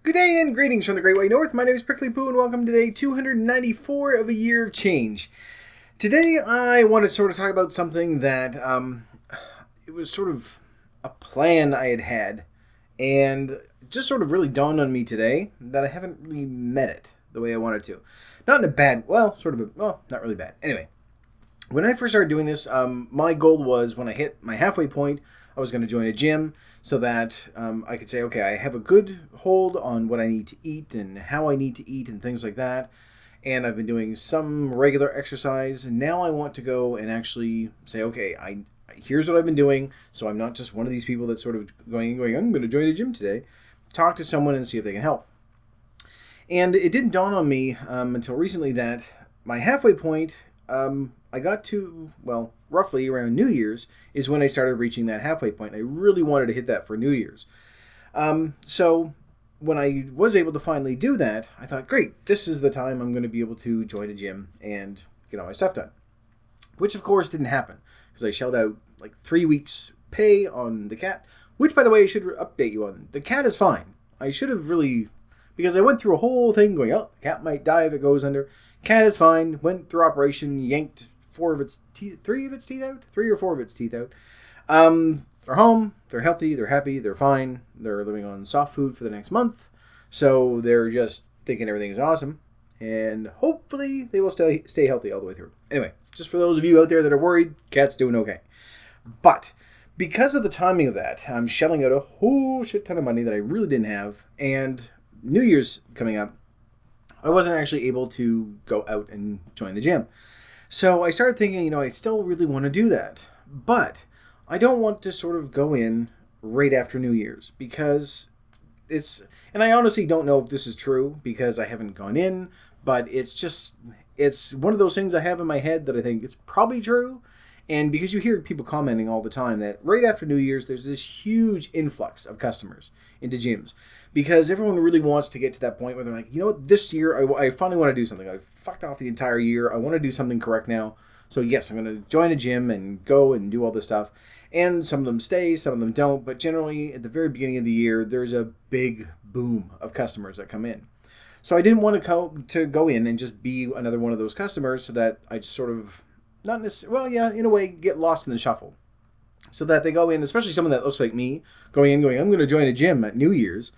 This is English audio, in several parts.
Good day and greetings from the Great White North. My name is Prickly Poo and welcome to day 294 of a year of change. Today I want to sort of talk about something that it was sort of a plan I had had and it just sort of really dawned on me today that I haven't really met it the way I wanted to. Not in a bad, not really bad. Anyway, when I first started doing this, my goal was when I hit my halfway point, I was going to join a gym so that I could say, okay, I have a good hold on what I need to eat and how I need to eat and things like that. And I've been doing some regular exercise. And now I want to go and actually say, okay, here's what I've been doing. So I'm not just one of these people that's sort of going, I'm going to join a gym today. Talk to someone and see if they can help. And it didn't dawn on me until recently that my halfway point, I got to, roughly around New Year's is when I started reaching that halfway point. I really wanted to hit that for New Year's. So when I was able to finally do that, I thought, great, this is the time I'm going to be able to join a gym and get all my stuff done. Which, of course, didn't happen because I shelled out like 3 weeks pay on the cat, which, by the way, I should update you on. The cat is fine. I should have really, because I went through a whole thing going, the cat might die if it goes under. Cat is fine. Went through operation, yanked 3 of its teeth out. They're home. They're healthy. They're happy. They're fine. They're living on soft food for the next month. So they're just thinking everything is awesome. And hopefully they will stay healthy all the way through. Anyway, just for those of you out there that are worried, cat's doing okay. But because of the timing of that, I'm shelling out a whole shit ton of money that I really didn't have. And New Year's coming up, I wasn't actually able to go out and join the gym. So I started thinking, I still really want to do that. But I don't want to sort of go in right after New Year's because and I honestly don't know if this is true because I haven't gone in, but it's one of those things I have in my head that I think it's probably true. And because you hear people commenting all the time that right after New Year's, there's this huge influx of customers into gyms because everyone really wants to get to that point where they're like, this year I finally want to do something. I fucked off the entire year. I want to do something correct now. So yes, I'm going to join a gym and go and do all this stuff. And some of them stay, some of them don't. But generally, at the very beginning of the year, there's a big boom of customers that come in. So I didn't want to go in and just be another one of those customers so that I just sort of, not necessarily, in a way, get lost in the shuffle. So that they go in, especially someone that looks like me, going, I'm going to join a gym at New Year's.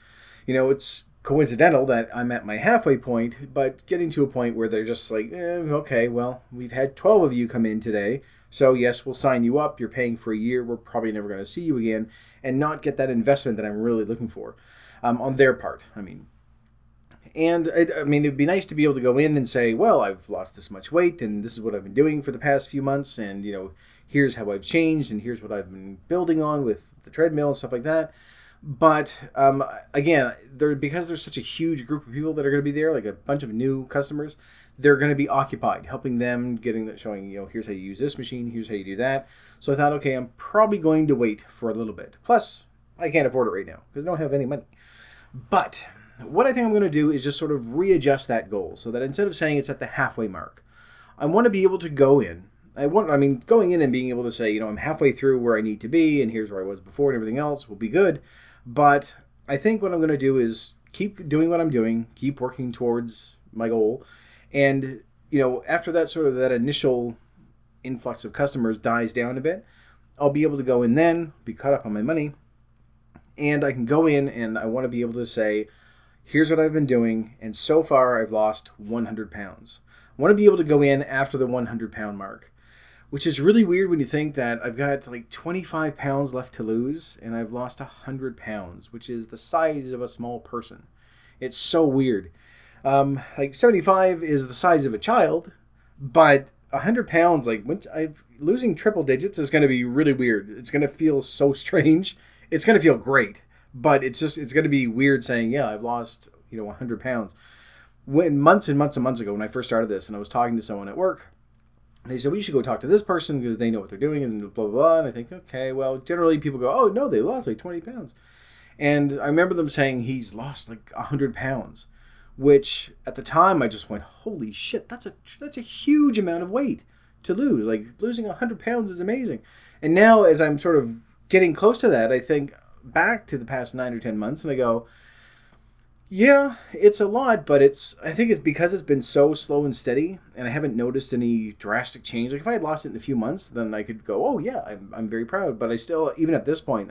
It's coincidental that I'm at my halfway point, but getting to a point where they're just like, okay, we've had 12 of you come in today. So yes, we'll sign you up. You're paying for a year. We're probably never going to see you again and not get that investment that I'm really looking for on their part. And it'd be nice to be able to go in and say, I've lost this much weight and this is what I've been doing for the past few months. And, here's how I've changed and here's what I've been building on with the treadmill and stuff like that. But again, because there's such a huge group of people that are going to be there, like a bunch of new customers, they're going to be occupied, helping them, showing, here's how you use this machine, here's how you do that. So I thought, okay, I'm probably going to wait for a little bit. Plus, I can't afford it right now because I don't have any money. But what I think I'm going to do is just sort of readjust that goal so that instead of saying it's at the halfway mark, I want to be able to go in. Going in and being able to say, I'm halfway through where I need to be and here's where I was before and everything else will be good. But I think what I'm going to do is keep doing what I'm doing, keep working towards my goal. And, after that sort of that initial influx of customers dies down a bit, I'll be able to go in then, be caught up on my money, and I can go in and I want to be able to say, here's what I've been doing, and so far I've lost 100 pounds. I want to be able to go in after the 100-pound mark, which is really weird when you think that I've got like 25 pounds left to lose, and I've lost 100 pounds, which is the size of a small person. It's so weird. 75 is the size of a child, but 100 pounds, losing triple digits is going to be really weird. It's going to feel so strange. It's going to feel great. But it's going to be weird saying, I've lost, 100 pounds. Months and months and months ago when I first started this and I was talking to someone at work, they said, you should go talk to this person because they know what they're doing and blah, blah, blah. And I think, okay, well, generally people go, oh, no, they lost like 20 pounds. And I remember them saying he's lost like 100 pounds, which at the time I just went, holy shit, that's a huge amount of weight to lose. Like losing 100 pounds is amazing. And now as I'm sort of getting close to that, I think back to the past 9 or 10 months and I go, Yeah, it's a lot, but I think it's because it's been so slow and steady, and I haven't noticed any drastic change. Like if I had lost it in a few months, then I could go, oh yeah, I'm very proud. But I still, even at this point,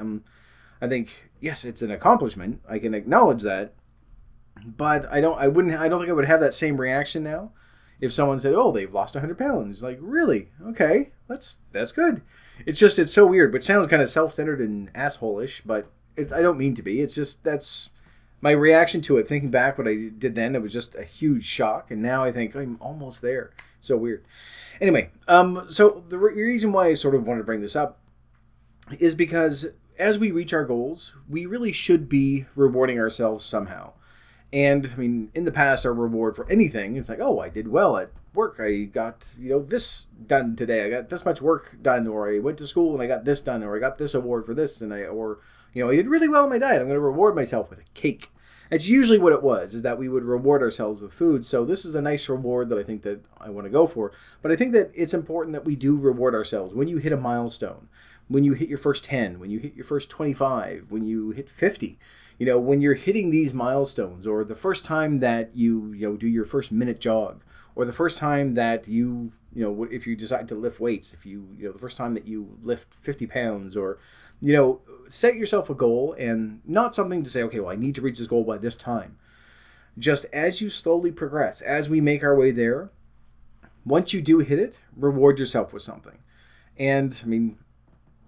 I think yes, it's an accomplishment. I can acknowledge that, but I don't think I would have that same reaction now if someone said, oh, they've lost 100 pounds. Like really? Okay, that's good. It's so weird, but it sounds kind of self-centered and asshole-ish, but I don't mean to be. It's just that's my reaction to it. Thinking back what I did then, it was just a huge shock, and now I think I'm almost there. So weird. Anyway, so the reason why I sort of wanted to bring this up is because as we reach our goals, we really should be rewarding ourselves somehow. And I mean, in the past, our reward for anything, it's like, oh, I did well at work. I got, this done today. I got this much work done, or I went to school and I got this done, or I got this award for this, I did really well in my diet. I'm going to reward myself with a cake. That's usually what it was, is that we would reward ourselves with food. So this is a nice reward that I think that I want to go for. But I think that it's important that we do reward ourselves when you hit a milestone, when you hit your first 10, when you hit your first 25, when you hit 50. When you're hitting these milestones, or the first time that you do your first minute jog, or the first time that if you decide to lift weights, if the first time that you lift 50 pounds, or set yourself a goal, and not something to say, okay, well, I need to reach this goal by this time. Just as you slowly progress, as we make our way there, once you do hit it, reward yourself with something. And I mean,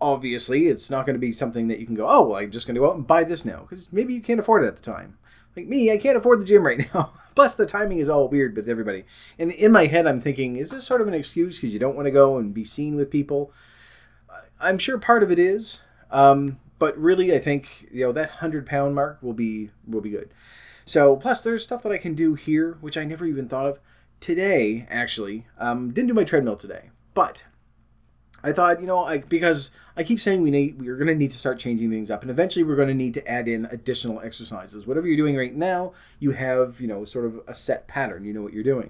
obviously, it's not going to be something that you can go, oh, well, I'm just going to go out and buy this now, because maybe you can't afford it at the time. Like me, I can't afford the gym right now. Plus, the timing is all weird with everybody. And in my head, I'm thinking, is this sort of an excuse because you don't want to go and be seen with people? I'm sure part of it is. But really, I think, that 100-pound mark will be good. So, plus, there's stuff that I can do here, which I never even thought of. Today, actually, didn't do my treadmill today. But I thought, because I keep saying we're going to need to start changing things up, and eventually we're going to need to add in additional exercises. Whatever you're doing right now, you have, sort of a set pattern. You know what you're doing.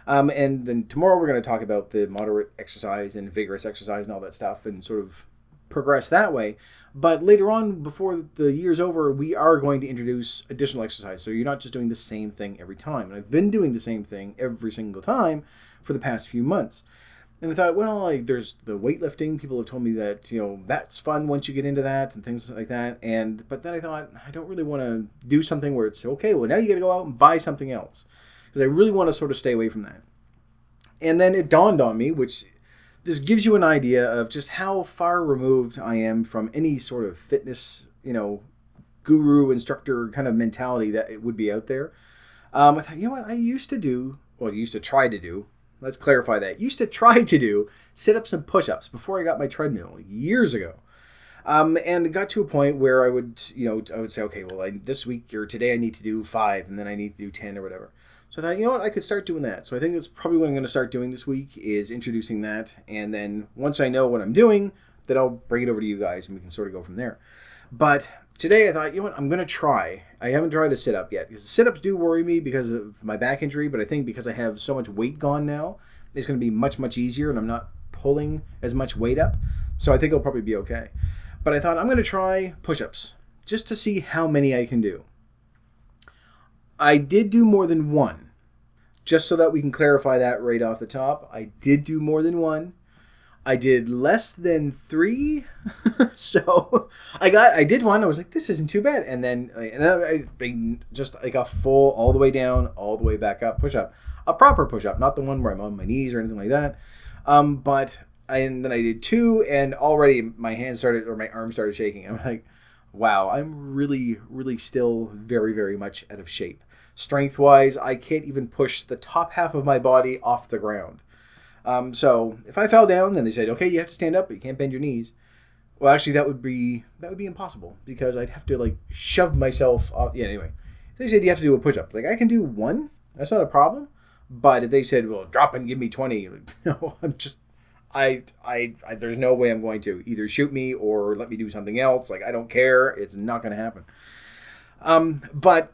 And then tomorrow we're going to talk about the moderate exercise and vigorous exercise and all that stuff, and sort of progress that way. But later on, before the year's over, we are going to introduce additional exercise. So you're not just doing the same thing every time. And I've been doing the same thing every single time for the past few months. And I thought, well, there's the weightlifting. People have told me that, that's fun once you get into that and things like that. But then I thought, I don't really want to do something where it's, okay, well, now you got to go out and buy something else. Because I really want to sort of stay away from that. And then it dawned on me, which this gives you an idea of just how far removed I am from any sort of fitness, guru, instructor kind of mentality that it would be out there. I thought, what, I used to try to do, let's clarify that, used to try to do sit-ups and push-ups before I got my treadmill years ago. And it got to a point where I would say, okay, well, this week or today I need to do 5, and then I need to do 10 or whatever. So I thought, I could start doing that. So I think that's probably what I'm going to start doing this week, is introducing that. And then once I know what I'm doing, then I'll bring it over to you guys and we can sort of go from there. But today I thought, I'm going to try. I haven't tried a sit-up yet, because sit-ups do worry me because of my back injury. But I think because I have so much weight gone now, it's going to be much, much easier, and I'm not pulling as much weight up. So I think it'll probably be okay. But I thought I'm going to try push-ups just to see how many I can do. I did do more than one. Just so that we can clarify that right off the top, I did do more than one. I did less than 3. So I did one. I was like, this isn't too bad. And then I just like a full all the way down, all the way back up push-up. A proper push-up, not the one where I'm on my knees or anything like that. And then I did 2, and already my arm started shaking. I'm like, wow, I'm really, really still very, very much out of shape. Strength-wise, I can't even push the top half of my body off the ground. So if I fell down and they said, okay, you have to stand up, but you can't bend your knees. Well, actually, that would be impossible, because I'd have to shove myself off. Yeah, anyway. If they said you have to do a push-up, I can do 1. That's not a problem. But if they said, well, drop and give me 20, no, I'm just, there's no way I'm going to. Either shoot me or let me do something else. I don't care. It's not going to happen. But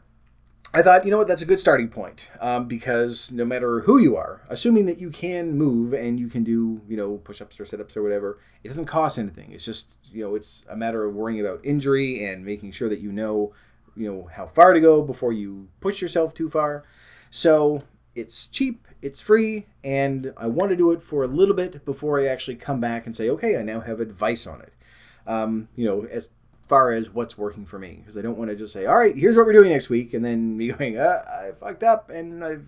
I thought, that's a good starting point, because no matter who you are, assuming that you can move and you can do, push-ups or sit-ups or whatever, it doesn't cost anything. It's just, it's a matter of worrying about injury and making sure that how far to go before you push yourself too far. So it's cheap, it's free, and I want to do it for a little bit before I actually come back and say, okay, I now have advice on it. As far as what's working for me, because I don't want to just say, all right, here's what we're doing next week, and then me going, I fucked up and I've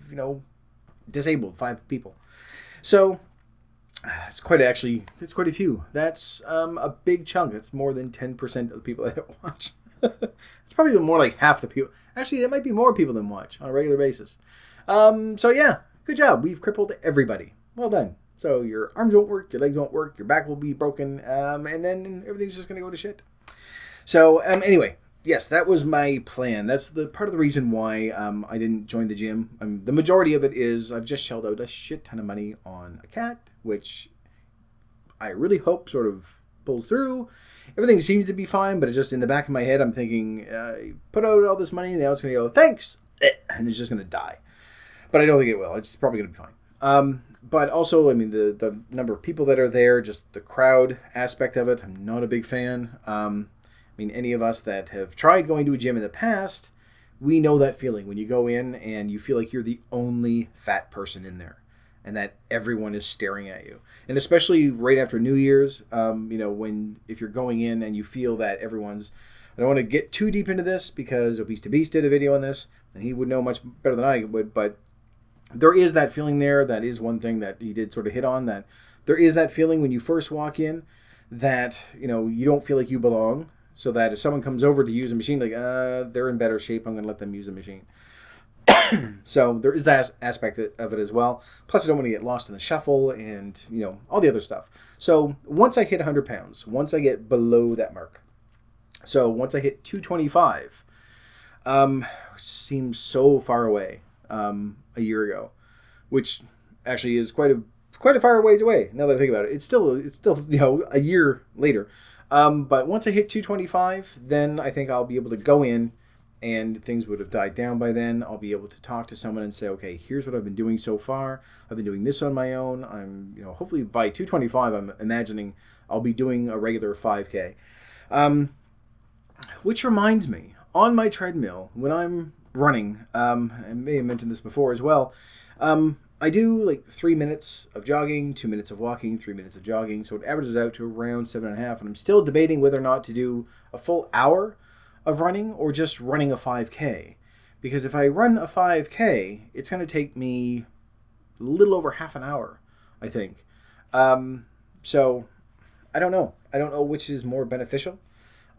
disabled 5 people. So it's quite a few. That's a big chunk. It's more than 10% of the people that watch. It's probably more like half the people. Actually, there might be more people than watch on a regular basis. So yeah, good job. We've crippled everybody. Well done. So your arms won't work, your legs won't work, your back will be broken, and then everything's just going to go to shit. So anyway, yes, that was my plan. That's the part of the reason why I didn't join the gym. The majority of it is I've just shelled out a shit ton of money on a cat, which I really hope sort of pulls through. Everything seems to be fine, but it's just in the back of my head, I'm thinking, put out all this money, and now it's going to go, thanks, and it's just going to die. But I don't think it will. It's probably going to be fine. But also, I mean, the number of people that are there, just the crowd aspect of it, I'm not a big fan. Any of us that have tried going to a gym in the past, we know that feeling when you go in and you feel like you're the only fat person in there and that everyone is staring at you. And especially right after New Year's, if you're going in and you feel that everyone's... I don't want to get too deep into this because Obese to Beast did a video on this and he would know much better than I would, but there is that feeling there. That is one thing that he did sort of hit on, that there is that feeling when you first walk in that, you don't feel like you belong. So that if someone comes over to use a machine, like, they're in better shape, I'm going to let them use a machine. So there is that aspect of it as well. Plus, I don't want to get lost in the shuffle and, all the other stuff. So once I hit 100 pounds, once I get below that mark, so once I hit 225, seems so far away a year ago, which actually is quite a far ways away now that I think about it. It's still a year later. But once I hit 225, then I think I'll be able to go in and things would have died down by then. I'll be able to talk to someone and say, okay, here's what I've been doing so far. I've been doing this on my own. I'm, hopefully by 225, I'm imagining I'll be doing a regular 5K. Which reminds me, on my treadmill, when I'm running, I may have mentioned this before as well, I do like 3 minutes of jogging, 2 minutes of walking, 3 minutes of jogging. So it averages out to around 7.5. And I'm still debating whether or not to do a full hour of running or just running a 5K. Because if I run a 5K, it's going to take me a little over half an hour, I think. So I don't know. I don't know which is more beneficial.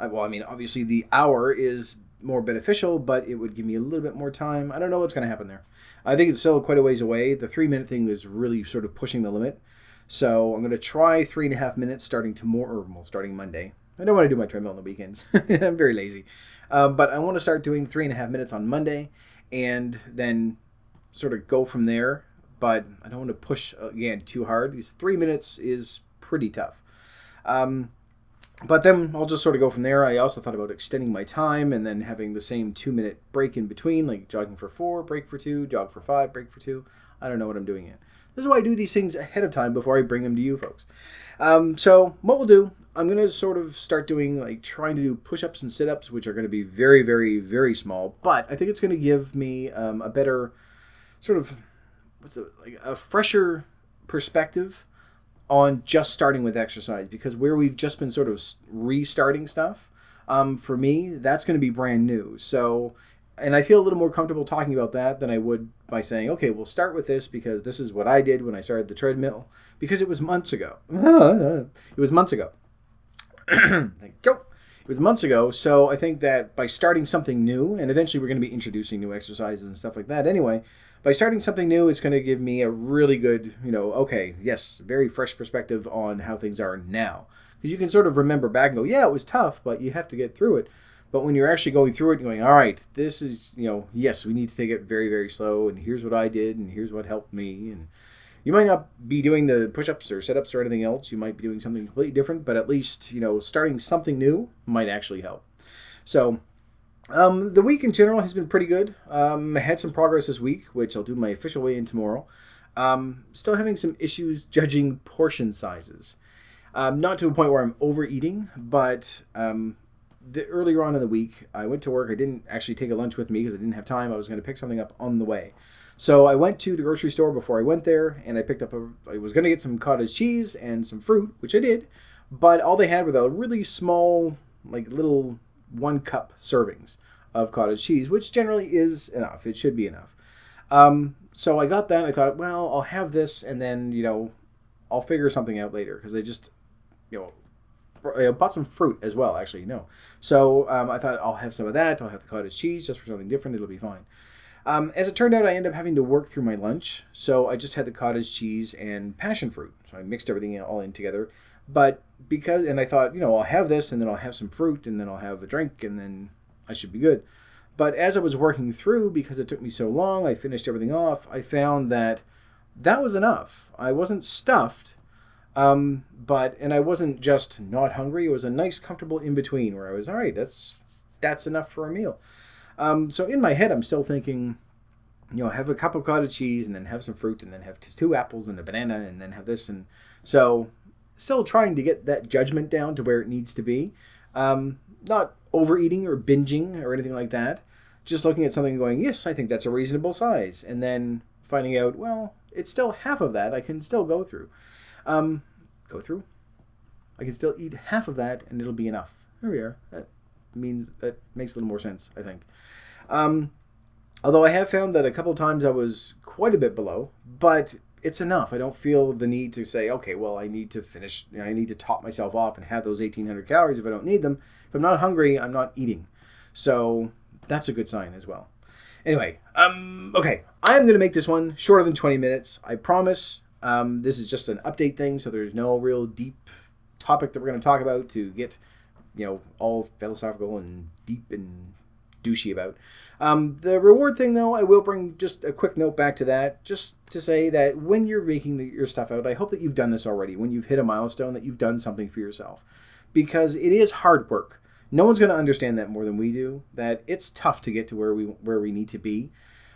Obviously the hour is more beneficial, but it would give me a little bit more time. I don't know what's going to happen there. I think it's still quite a ways away. The 3-minute thing is really sort of pushing the limit. So I'm going to try 3.5 minutes starting Monday. I don't want to do my treadmill on the weekends. I'm very lazy. But I want to start doing 3.5 minutes on Monday and then sort of go from there. But I don't want to push, again, too hard because 3 minutes is pretty tough. But then I'll just sort of go from there. I also thought about extending my time and then having the same 2-minute break in between, like jogging for 4, break for 2, jog for 5, break for 2. I don't know what I'm doing yet. This is why I do these things ahead of time before I bring them to you folks. So what we'll do, I'm going to sort of start doing, trying to do push-ups and sit-ups, which are going to be very, very, very small. But I think it's going to give me a better sort of, a fresher perspective on just starting with exercise, because where we've just been sort of restarting stuff, for me, that's going to be brand new. So, and I feel a little more comfortable talking about that than I would by saying, okay, we'll start with this because this is what I did when I started the treadmill, because it was months ago. It was months ago. Thank you. It was months ago. So I think that by starting something new, and eventually we're going to be introducing new exercises and stuff like that anyway, by starting something new, it's going to give me a really good, very fresh perspective on how things are now. Because you can sort of remember back and go, yeah, it was tough, but you have to get through it. But when you're actually going through it, you're going, all right, this is, yes, we need to take it very, very slow, and here's what I did, and here's what helped me. And you might not be doing the push-ups or sit-ups or anything else. You might be doing something completely different, but at least, starting something new might actually help. So the week in general has been pretty good. I had some progress this week, which I'll do my official weigh-in tomorrow. Still having some issues judging portion sizes. Not to a point where I'm overeating, but earlier on in the week, I went to work. I didn't actually take a lunch with me because I didn't have time. I was going to pick something up on the way. So I went to the grocery store before I went there, and I picked up I was going to get some cottage cheese and some fruit, which I did, but all they had were the really small, like little 1 cup servings of cottage cheese, which generally is enough. It should be enough. So I got that, and I thought, well, I'll have this, and then, I'll figure something out later, because I just, I bought some fruit as well, actually, So I thought I'll have some of that. I'll have the cottage cheese just for something different. It'll be fine. As it turned out, I ended up having to work through my lunch, so I just had the cottage cheese and passion fruit. So I mixed everything all in together. But and I thought, I'll have this, and then I'll have some fruit, and then I'll have a drink, and then I should be good. But as I was working through, because it took me so long, I finished everything off, I found that was enough. I wasn't stuffed, and I wasn't just not hungry. It was a nice, comfortable in-between where I was, all right, that's enough for a meal. So in my head, I'm still thinking, have a cup of cottage cheese and then have some fruit and then have 2 apples and a banana and then have this. And so still trying to get that judgment down to where it needs to be. Not overeating or binging or anything like that. Just looking at something and going, yes, I think that's a reasonable size. And then finding out, well, it's still half of that. I can still go through. I can still eat half of that and it'll be enough. There we are. That makes a little more sense, I think. Although I have found that a couple of times I was quite a bit below, but it's enough. I don't feel the need to say, okay, well, I need to finish, I need to top myself off and have those 1,800 calories if I don't need them. If I'm not hungry, I'm not eating. So that's a good sign as well. Anyway, okay, I'm going to make this one shorter than 20 minutes. I promise. This is just an update thing, so there's no real deep topic that we're going to talk about to get, all philosophical and deep and douchey about. The reward thing, though, I will bring just a quick note back to that, just to say that when you're making your stuff out, I hope that you've done this already. When you've hit a milestone, that you've done something for yourself. Because it is hard work. No one's going to understand that more than we do, that it's tough to get to where we need to be.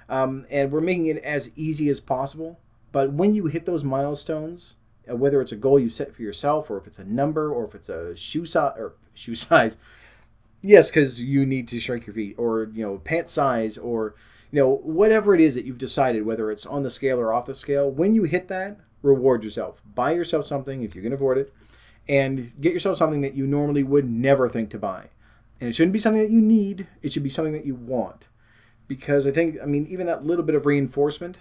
And we're making it as easy as possible. But when you hit those milestones, whether it's a goal you set for yourself, or if it's a number, or if it's a shoe size, yes, because you need to shrink your feet, or pant size, or whatever it is that you've decided, whether it's on the scale or off the scale. When you hit that, reward yourself. Buy yourself something if you can afford it, and get yourself something that you normally would never think to buy. And it shouldn't be something that you need. It should be something that you want, because I think, even that little bit of reinforcement.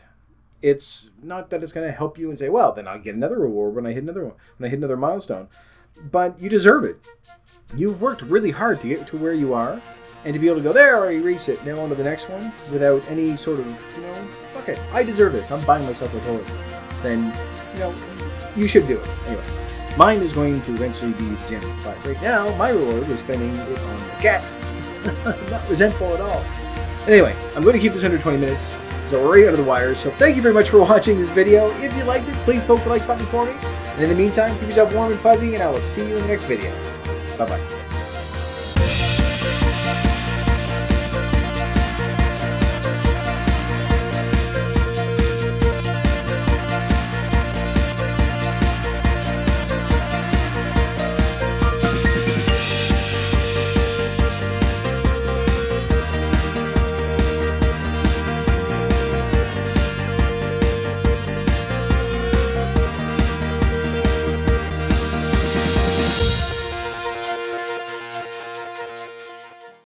It's not that it's going to help you and say, well, then I'll get another reward when I hit another milestone. But you deserve it. You've worked really hard to get to where you are, and to be able to go, there, you reached it, now on to the next one, without any sort of, okay, I deserve this, I'm buying myself a toy. Then, you should do it. Anyway, mine is going to eventually be the gym. But right now, my reward is spending it on the cat. I'm not resentful at all. Anyway, I'm going to keep this under 20 minutes. So right under the wires. So thank you very much for watching this video. If you liked it, please poke the like button for me. And in the meantime, keep yourself warm and fuzzy, and I will see you in the next video. Bye-bye.